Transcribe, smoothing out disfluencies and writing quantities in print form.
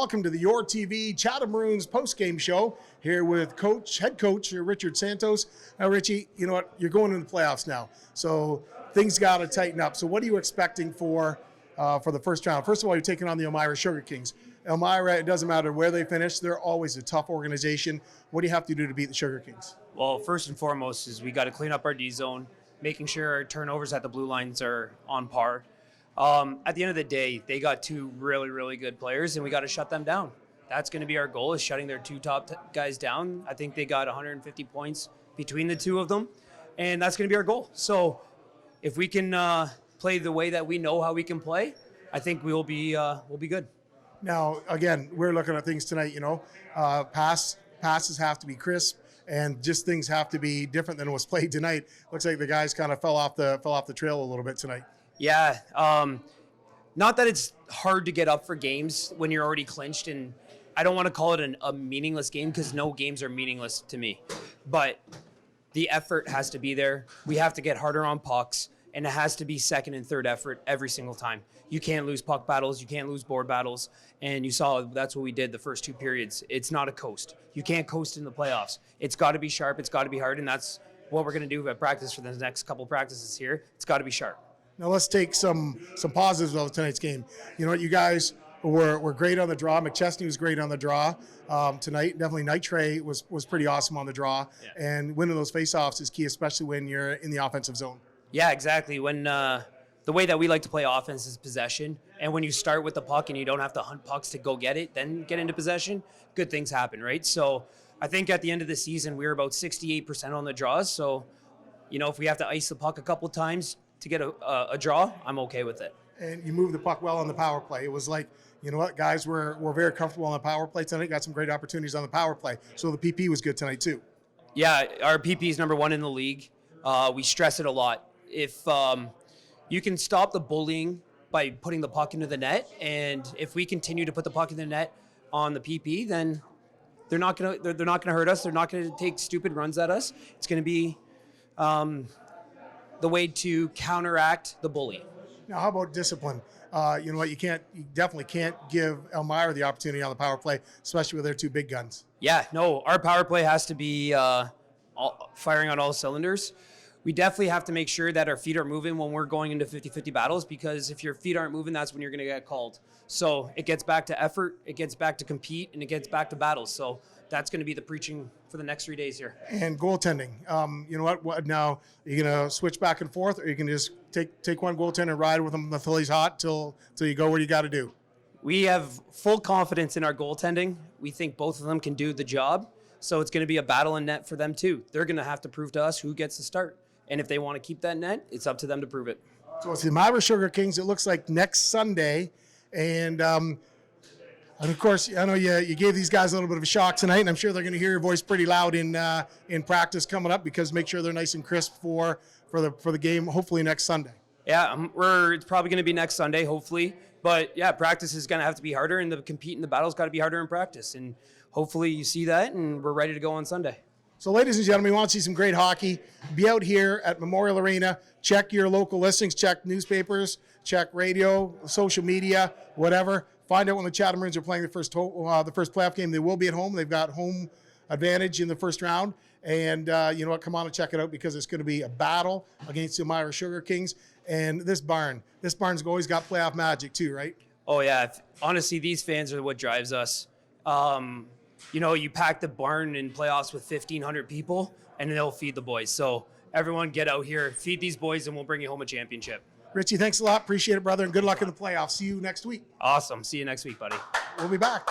welcome to the Your TV Chatham Maroons post-game show here with head coach Richard Santos. Now, Richie, you know what? You're going into the playoffs now, so things got to tighten up. So what are you expecting for the first round? First of all, you're taking on the Elmira Sugar Kings. Elmira, it doesn't matter where they finish. They're always a tough organization. What do you have to do to beat the Sugar Kings? Well, first and foremost is we got to clean up our D zone, making sure our turnovers at the blue lines are on par. At the end of the day, they got two really, really good players, and we got to shut them down. That's going to be our goal, is shutting their two top guys down. I think they got 150 points between the two of them, and that's going to be our goal. So if we can play the way that we know how we can play, I think we'll be good. Now, again, we're looking at things tonight, passes have to be crisp, and just things have to be different than was played tonight. Looks like the guys kind of fell off the trail a little bit tonight. Yeah, not that it's hard to get up for games when you're already clinched, and I don't want to call it a meaningless game because no games are meaningless to me. But the effort has to be there. We have to get harder on pucks, and it has to be second and third effort every single time. You can't lose puck battles. You can't lose board battles. And you saw that's what we did the first two periods. It's not a coast. You can't coast in the playoffs. It's got to be sharp. It's got to be hard, and that's what we're going to do at practice for the next couple practices here. It's got to be sharp. Now let's take some positives of tonight's game. You know what, you guys were great on the draw. McChesney was great on the draw tonight. Definitely Night Trey was pretty awesome on the draw. Yeah. And winning those faceoffs is key, especially when you're in the offensive zone. Yeah, exactly. When the way that we like to play offense is possession, and when you start with the puck and you don't have to hunt pucks to go get it, then get into possession, good things happen, right? So I think at the end of the season we were about 68% on the draws. So if we have to ice the puck a couple times to get a draw, I'm okay with it. And you moved the puck well on the power play. It was like, you know what, guys were very comfortable on the power play tonight. Got some great opportunities on the power play. So the PP was good tonight too. Yeah, our PP is number one in the league. We stress it a lot. If you can stop the bullying by putting the puck into the net, and if we continue to put the puck in the net on the PP, then they're not gonna hurt us. They're not gonna take stupid runs at us. It's gonna be the way to counteract the bully. Now, how about discipline? You know what? You definitely can't give Elmira the opportunity on the power play, especially with their two big guns. Yeah, no, our power play has to be firing on all cylinders. We definitely have to make sure that our feet are moving when we're going into 50-50 battles, because if your feet aren't moving, that's when you're going to get called. So it gets back to effort, it gets back to compete, and it gets back to battles. So that's going to be the preaching for the next 3 days here. And goaltending. You know what now, are you going to switch back and forth, or you can just take one goaltender and ride with them until he's hot, till you go where you got to do? We have full confidence in our goaltending. We think both of them can do the job. So it's going to be a battle in net for them too. They're going to have to prove to us who gets the start. And if they want to keep that net, it's up to them to prove it. So it's the Elmira Sugar Kings, it looks like, next Sunday. And of course, I know you gave these guys a little bit of a shock tonight, and I'm sure they're going to hear your voice pretty loud in practice coming up, because make sure they're nice and crisp for the game, hopefully next Sunday. Yeah, it's probably going to be next Sunday, hopefully. But yeah, practice is going to have to be harder, and the compete in the battle's got to be harder in practice. And hopefully you see that, and we're ready to go on Sunday. So, ladies and gentlemen, we want to see some great hockey. Be out here at Memorial Arena. Check your local listings. Check newspapers. Check radio, social media, whatever. Find out when the Chatham Maroons are playing the first playoff game. They will be at home. They've got home advantage in the first round. And you know what? Come on and check it out, because it's going to be a battle against the Elmira Sugar Kings. And this barn's always got playoff magic too, right? Oh, yeah. Honestly, these fans are what drives us. You pack the barn in playoffs with 1,500 people, and they'll feed the boys. So everyone get out here, feed these boys, and we'll bring you home a championship. Richie, thanks a lot. Appreciate it, brother, and good luck in the playoffs. See you next week. Awesome. See you next week, buddy. We'll be back.